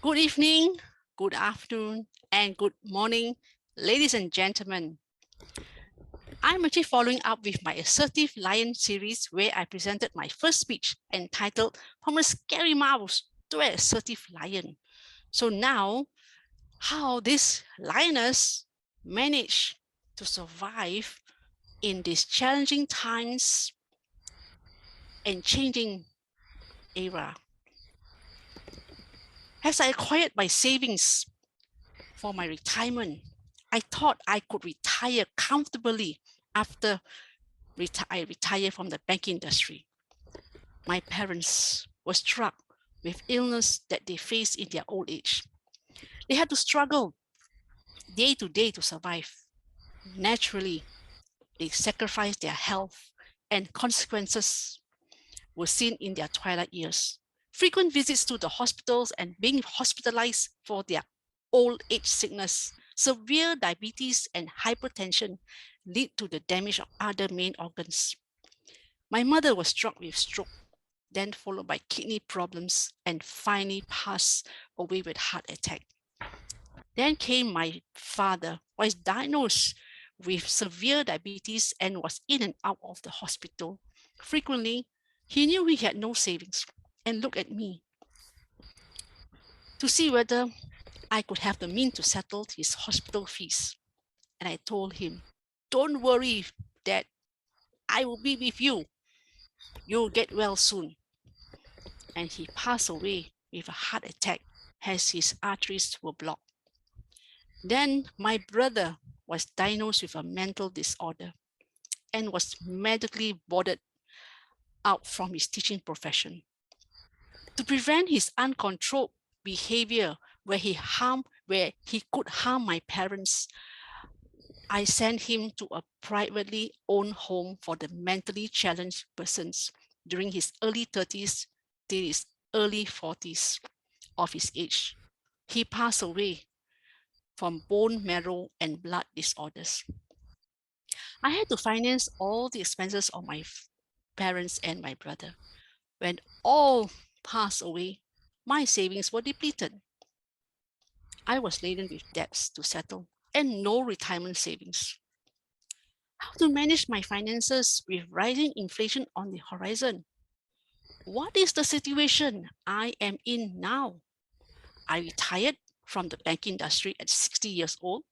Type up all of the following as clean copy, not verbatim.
Good evening, good afternoon, and good morning, ladies and gentlemen. I'm actually following up with my Assertive Lion series where I presented my first speech entitled From a Scary Mouse to an Assertive Lion. So now, how this lioness managed to survive in these challenging times and changing era. As I acquired my savings for my retirement, I thought I could retire comfortably after I retired from the banking industry. My parents were struck with illness that they faced in their old age. They had to struggle day to day to survive. Naturally, they sacrificed their health, and consequences were seen in their twilight years. Frequent visits to the hospitals and being hospitalized for their old age sickness, severe diabetes, and hypertension lead to the damage of other main organs. My mother was struck with stroke, then followed by kidney problems, and finally passed away with heart attack. Then came my father, who was diagnosed with severe diabetes and was in and out of the hospital frequently. He knew he had no savings and looked at me to see whether I could have the means to settle his hospital fees. And I told him, "Don't worry, Dad, I will be with you. You'll get well soon." And he passed away with a heart attack as his arteries were blocked. Then my brother was diagnosed with a mental disorder and was medically boarded out from his teaching profession. To prevent his uncontrolled behavior where he could harm my parents, I sent him to a privately owned home for the mentally challenged persons during his early 30s till his early 40s of his age. He passed away from bone marrow and blood disorders. I had to finance all the expenses of my parents and my brother. When all passed away, my savings were depleted. I was laden with debts to settle and no retirement savings. How to manage my finances with rising inflation on the horizon? What is the situation I am in now? I retired from the banking industry at 60 years old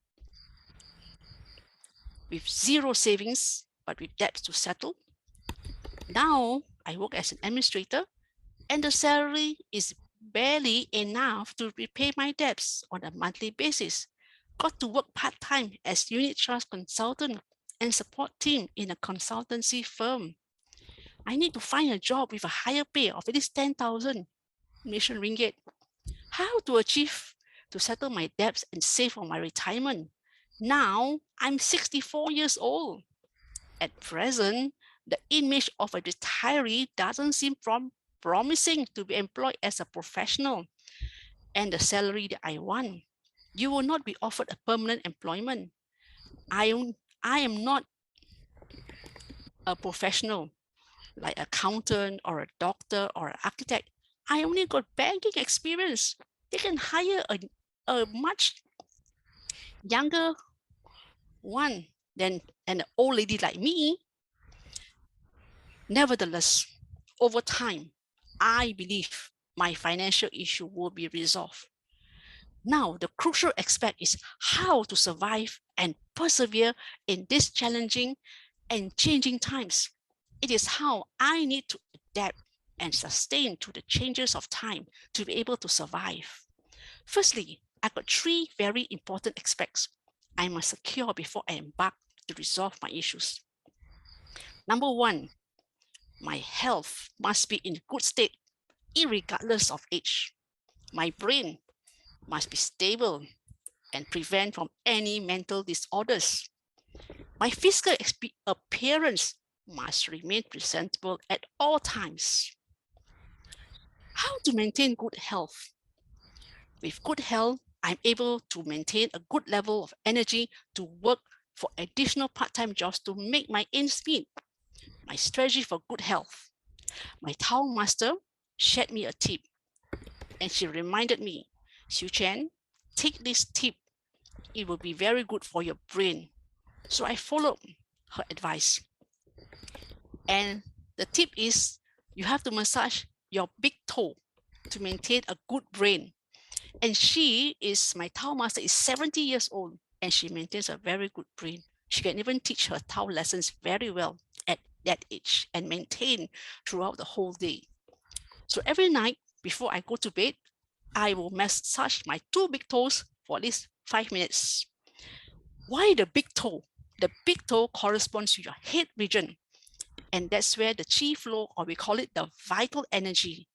with zero savings, but with debts to settle. Now I work as an administrator, and the salary is barely enough to repay my debts on a monthly basis. Got to work part-time as unit trust consultant and support team in a consultancy firm. I need to find a job with a higher pay of at least 10,000 Malaysian ringgit. How to achieve to settle my debts and save for my retirement? Now I'm 64 years old. At present, the image of a retiree doesn't seem promising to be employed as a professional and the salary that I want. You will not be offered a permanent employment. I am not a professional like accountant or a doctor or an architect. I only got banking experience. They can hire a much younger one than an old lady like me. Nevertheless, over time, I believe my financial issue will be resolved. Now, the crucial aspect is how to survive and persevere in these challenging and changing times. It is how I need to adapt and sustain to the changes of time to be able to survive. Firstly, I got three very important aspects I must secure before I embark to resolve my issues. Number one, my health must be in good state, irregardless of age. My brain must be stable and prevent from any mental disorders. My physical appearance must remain presentable at all times. How to maintain good health? With good health, I'm able to maintain a good level of energy to work for additional part-time jobs to make my ends meet. My strategy for good health. My Toastmaster shared me a tip, and she reminded me Siew Chien, take this tip. It will be very good for your brain. So I followed her advice. And the tip is you have to massage your big toe to maintain a good brain. And she is, my Toastmaster is 70 years old and she maintains a very good brain. She can even teach her Tao lessons very well at that age and maintain throughout the whole day. So every night before I go to bed, I will massage my two big toes for at least 5 minutes. Why the big toe? The big toe corresponds to your head region. And that's where the qi flow, or we call it the vital energy.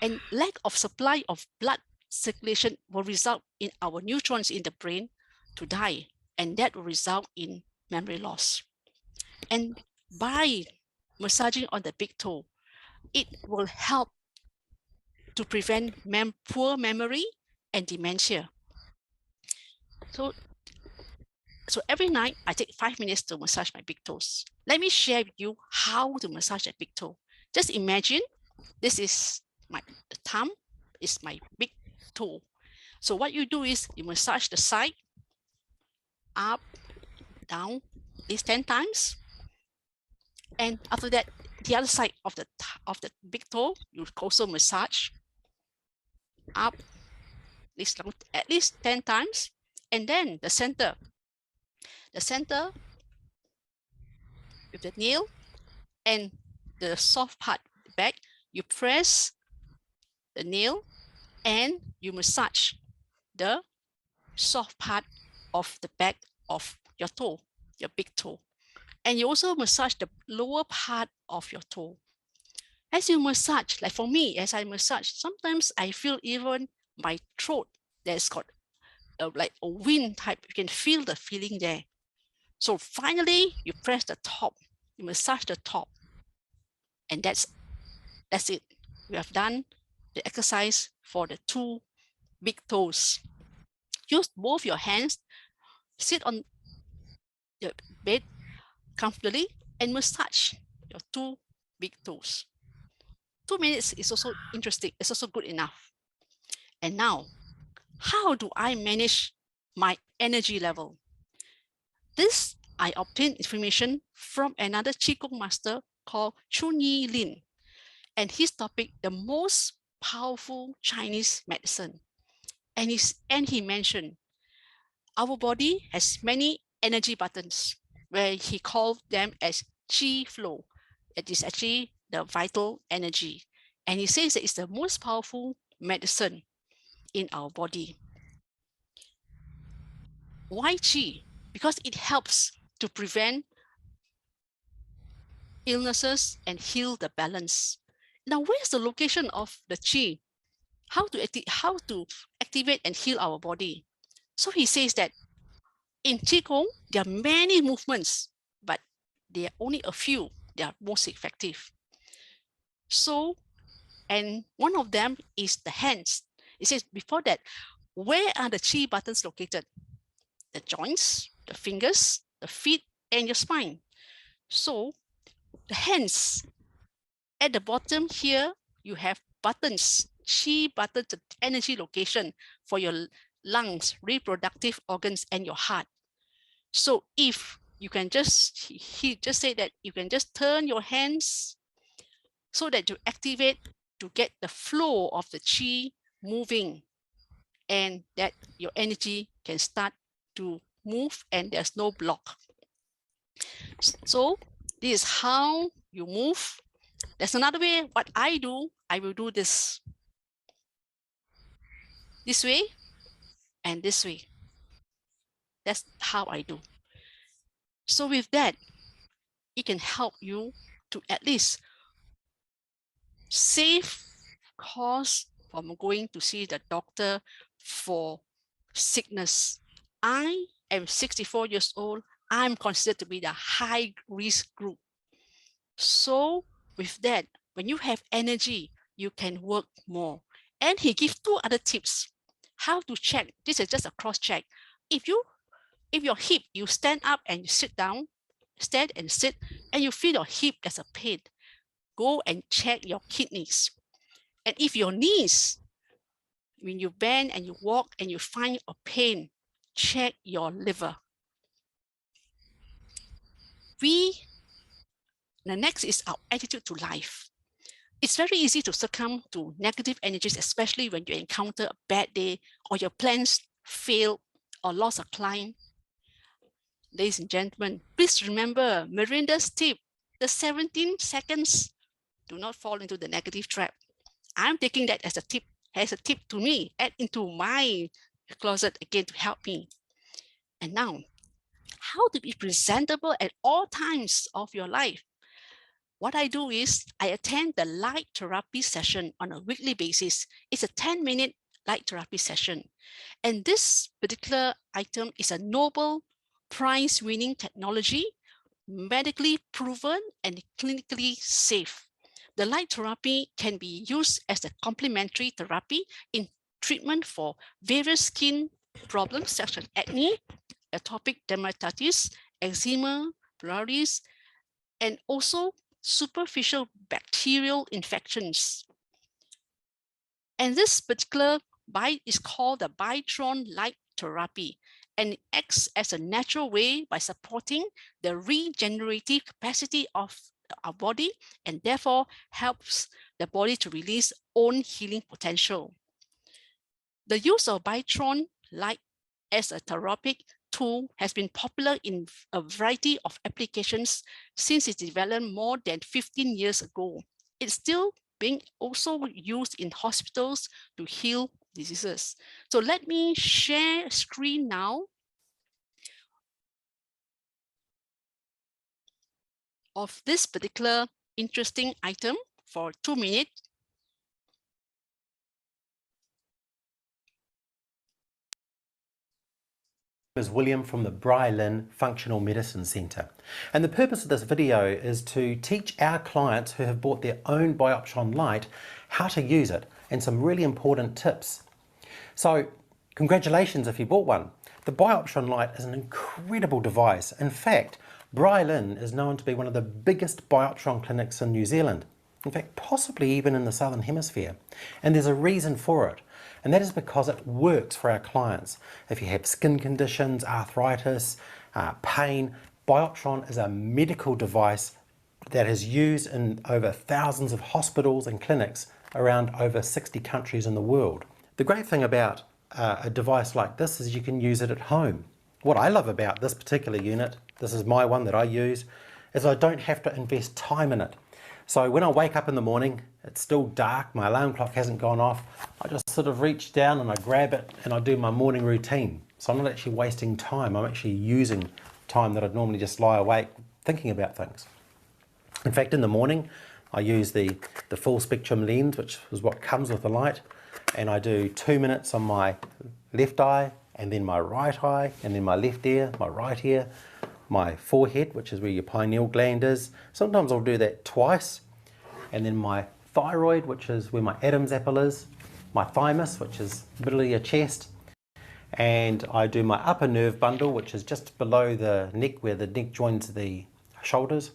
And lack of supply of blood circulation will result in our neutrons in the brain to die. And that will result in memory loss. And by massaging on the big toe, it will help to prevent poor memory and dementia. So every night I take 5 minutes to massage my big toes. Let me share with you how to massage a big toe. Just imagine this is the thumb is my big toe. So what you do is you massage the side, up, down, at least 10 times. And after that, the other side of the big toe, you also massage up at least 10 times. And then the center with the nail and the soft part back, you press the nail and you massage the soft part of the back of your toe, your big toe. And you also massage the lower part of your toe. As you massage, like for me, as I massage, sometimes I feel even my throat that's got like a wind type. You can feel the feeling there. So finally, you press the top, you massage the top, and that's it. We have done the exercise for the two big toes. Use both your hands, sit on the bed comfortably, and massage your two big toes. 2 minutes is also interesting. It's also good enough. And now, how do I manage my energy level? This I obtained information from another Qigong master called Chunyi Lin, and his topic, the most powerful Chinese medicine. And he mentioned our body has many energy buttons, where he called them as qi flow. It is actually the vital energy. And he says that it's the most powerful medicine in our body. Why qi? Because it helps to prevent illnesses and heal the balance. Now, where's the location of the qi? How to activate and heal our body? So he says that in Qigong, there are many movements, but there are only a few that are most effective. So, and one of them is the hands. It says before that, where are the qi buttons located? The joints, the fingers, the feet, and your spine. So the hands, at the bottom here, you have buttons, qi buttons, the energy location for your lungs, reproductive organs, and your heart. So if you can he just said that you can just turn your hands so that you activate to get the flow of the qi moving, and that your energy can start to move and there's no block. So this is how you move. There's another way. What I do, I will do this way and this way. That's how I do. So with that, it can help you to at least save cost from going to see the doctor for sickness. I am 64 years old. I'm considered to be the high risk group. So with that, when you have energy, you can work more. And he gives two other tips. How to check. This is just a cross check. If your hip, you stand up and you sit down, stand and sit, and you feel your hip as a pain, go and check your kidneys. And if your knees, When you bend and you walk and you find a pain, check your liver. The next is our attitude to life. It's very easy to succumb to negative energies, especially when you encounter a bad day or your plans fail or lost a client. Ladies and gentlemen, please remember Miranda's tip, the 17 seconds. Do not fall into the negative trap. I'm taking that as a tip to me, add into my closet again to help me. And now, how to be presentable at all times of your life? What I do is I attend the light therapy session on a weekly basis. It's a 10-minute light therapy session. And this particular item is a Nobel Prize-winning technology, medically proven and clinically safe. The light therapy can be used as a complementary therapy in treatment for various skin problems such as acne, atopic dermatitis, eczema, psoriasis, and also superficial bacterial infections. And this particular is called the Bitron light therapy, and it acts as a natural way by supporting the regenerative capacity of our body and therefore helps the body to release own healing potential. The use of Bitron light as a therapeutic tool has been popular in a variety of applications since its development more than 15 years ago. It's still being also used in hospitals to heal diseases. So let me share screen now of this particular interesting item for 2 minutes. Is William from the Lynn Functional Medicine Centre, and the purpose of this video is to teach our clients who have bought their own Bioptron light how to use it and some really important tips. So congratulations if you bought one. The Bioptron light is an incredible device. In fact, Lynn is known to be one of the biggest Bioptron clinics in New Zealand. In fact, possibly even in the Southern Hemisphere. And there's a reason for it. And that is because it works for our clients. If you have skin conditions, arthritis, pain, Bioptron is a medical device that is used in over thousands of hospitals and clinics around over 60 countries in the world. The great thing about a device like this is you can use it at home. What I love about this particular unit, this is my one that I use, is I don't have to invest time in it. So when I wake up in the morning, it's still dark, my alarm clock hasn't gone off, I just sort of reach down and I grab it and I do my morning routine. So I'm not actually wasting time, I'm actually using time that I'd normally just lie awake thinking about things. In fact, in the morning, I use the full spectrum lens, which is what comes with the light, and I do 2 minutes on my left eye, and then my right eye, and then my left ear, my right ear, my forehead, which is where your pineal gland is. Sometimes I'll do that twice. And then my thyroid, which is where my Adam's apple is. My thymus, which is middle of your chest. And I do my upper nerve bundle, which is just below the neck, where the neck joins the shoulders.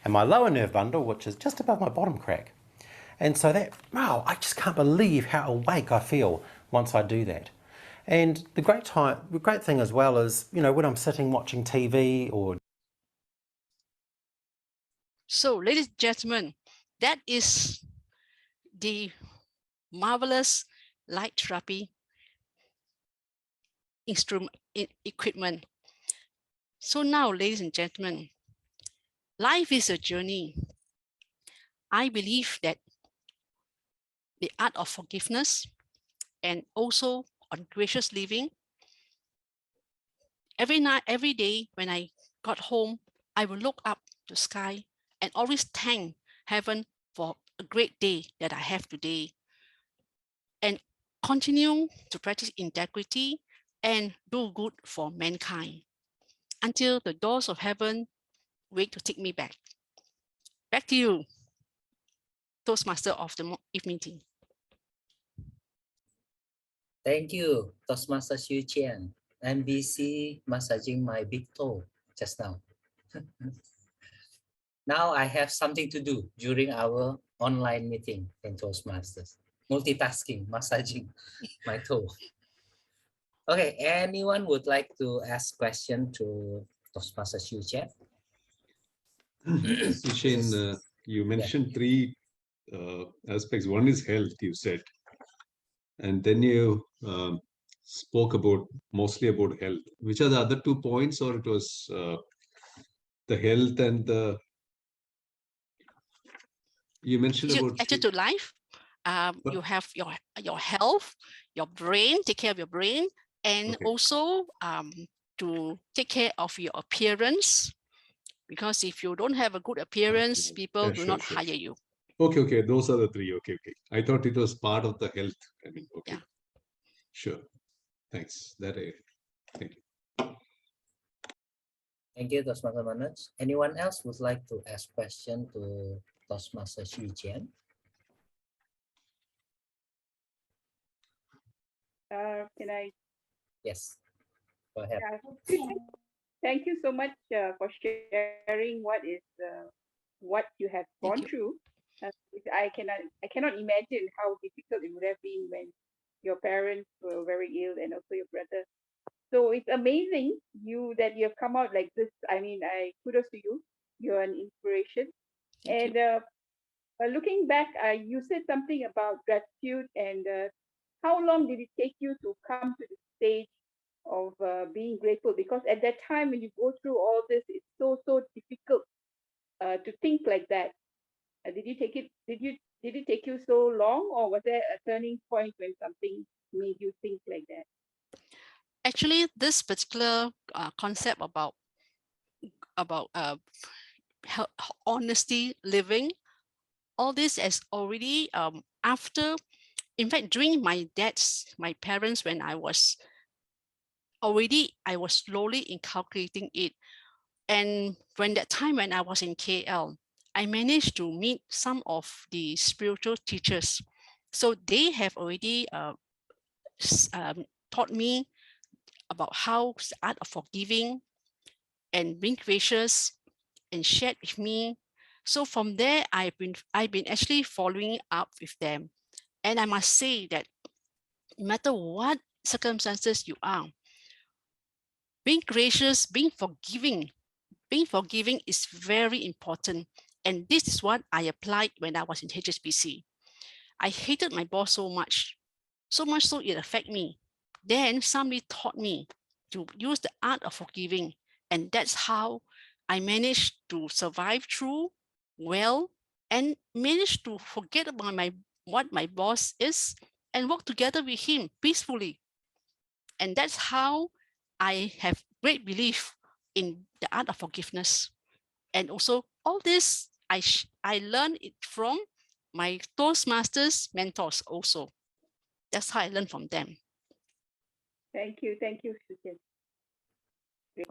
And my lower nerve bundle, which is just above my bottom crack. And so that, wow, I just can't believe how awake I feel once I do that. And the great thing as well is, you know, when I'm sitting watching TV or... So, ladies and gentlemen, that is the marvelous light therapy equipment. So now, ladies and gentlemen, life is a journey. I believe that the art of forgiveness and also on gracious living. Every night, every day when I got home, I will look up the sky and always thank heaven for a great day that I have today, and continue to practice integrity and do good for mankind until the doors of heaven wait to take me back. Back to you, Toastmaster of the evening meeting. Thank you, Toastmaster Siew Chien. I'm busy massaging my big toe just now. Now I have something to do during our online meeting in Toastmasters. multitasking, massaging my toe. Okay, anyone would like to ask question to Toastmaster Siew Chien? Siew Chien, you mentioned three aspects. One is health, you said, and then you spoke about mostly about health. Which are the other 2 points, or it was the health and the you mentioned about attitude to life. You have your health, your brain, take care of your brain, and also to take care of your appearance. Because if you don't have a good appearance, people will not hire you. Okay, those are the three. Okay. I thought it was part of the health. I mean, okay. Yeah. Sure. Thanks. Thank you. Thank you, Toastmaster Manoj. Anyone else would like to ask question to Toastmaster Siew Chien? Can I? Yes, go ahead. Thank you so much for sharing what you have gone through. I cannot imagine how difficult it would have been when your parents were very ill and also your brother. So it's amazing that you have come out like this. I mean, kudos to you. You're an inspiration. Thank you. Looking back, you said something about gratitude, and how long did it take you to come to the stage of being grateful? Because at that time, when you go through all this, it's so difficult to think like that. Did it take you so long, or was there a turning point when something made you think like that? Actually, this particular concept about honesty living, all this is already after. In fact, during my parents, when I was slowly inculcating it. And when I was in KL, I managed to meet some of the spiritual teachers. So they have already taught me about how the art of forgiving and being gracious, and shared with me. So from there, I've been actually following up with them. And I must say that no matter what circumstances you are, being gracious, being forgiving is very important. And this is what I applied when I was in HSBC. I hated my boss so much so it affected me. Then somebody taught me to use the art of forgiving. And that's how I managed to survive through well, and managed to forget about what my boss is and work together with him peacefully. And that's how I have great belief in the art of forgiveness. And also all this, I learned it from my Toastmasters mentors also. That's how I learned from them. Thank you, Siew Chien.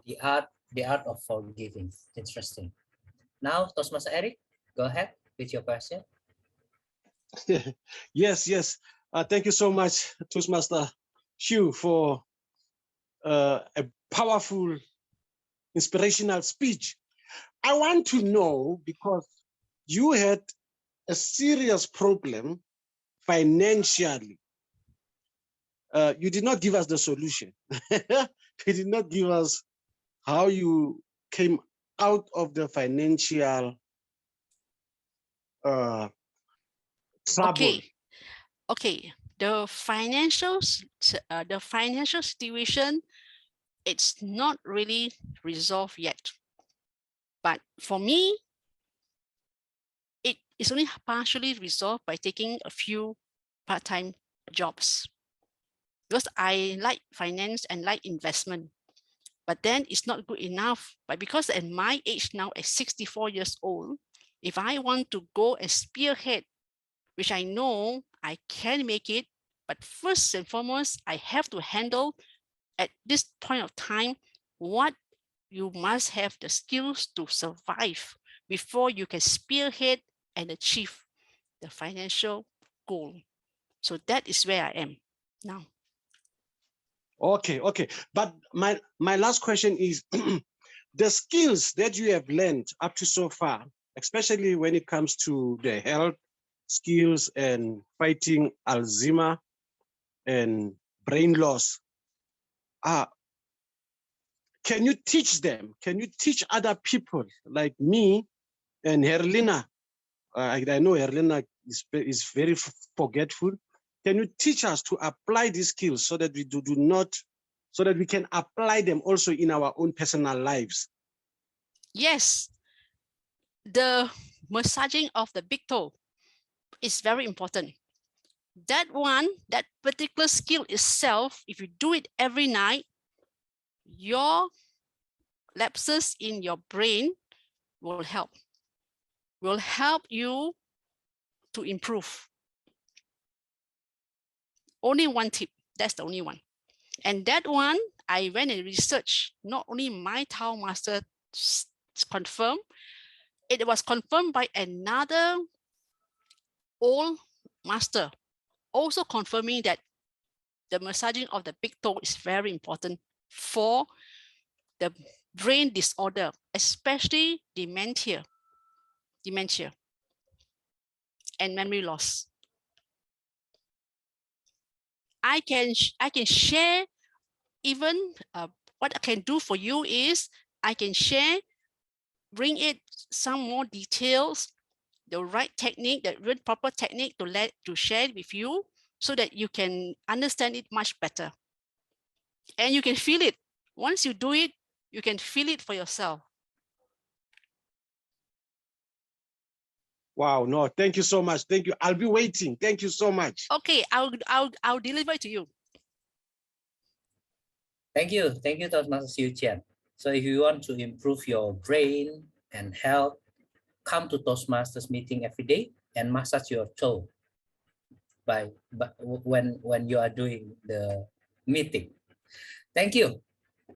The art of forgiving. Interesting. Now, Toastmaster Eric, go ahead with your question. Yes. Thank you so much, Toastmaster Siew, for a powerful, inspirational speech. I want to know, because you had a serious problem financially. You did not give us the solution. You did not give us how you came out of the financial trouble. Okay. The financial situation, it's not really resolved yet. But for me, it is only partially resolved by taking a few part-time jobs. Because I like finance and like investment. But then it's not good enough. But because at my age now, at 64 years old, if I want to go and spearhead, which I know I can make it, but first and foremost, I have to handle at this point of time what you must have the skills to survive before you can spearhead and achieve the financial goal. So that is where I am now. Okay. But my last question is, the skills that you have learned up to so far, especially when it comes to the health skills and fighting Alzheimer and brain loss. Can you teach them? Can you teach other people like me and Herlina? I know Herlina is very forgetful. Can you teach us to apply these skills so that we do not, so that we can apply them also in our own personal lives? Yes, the massaging of the big toe is very important. That one, that particular skill itself, if you do it every night, your lapses in your brain will help you to improve. Only one tip, that's the only one. And that one, I went and researched, not only my Toastmaster confirmed, it was confirmed by another old master, also confirming that the massaging of the big toe is very important for the brain disorder, especially dementia and memory loss. I can share even what I can do for you is I can share, bring it some more details, the right technique, the real proper technique to share it with you so that you can understand it much better. And you can feel it. Once you do it, you can feel it for yourself. Wow, no, thank you so much. Thank you. I'll be waiting. Thank you so much. Okay, I'll deliver it to you. Thank you, Toastmaster Siew Chien. So if you want to improve your brain and health, come to Toastmasters meeting every day and massage your toe when you are doing the meeting. Thank you.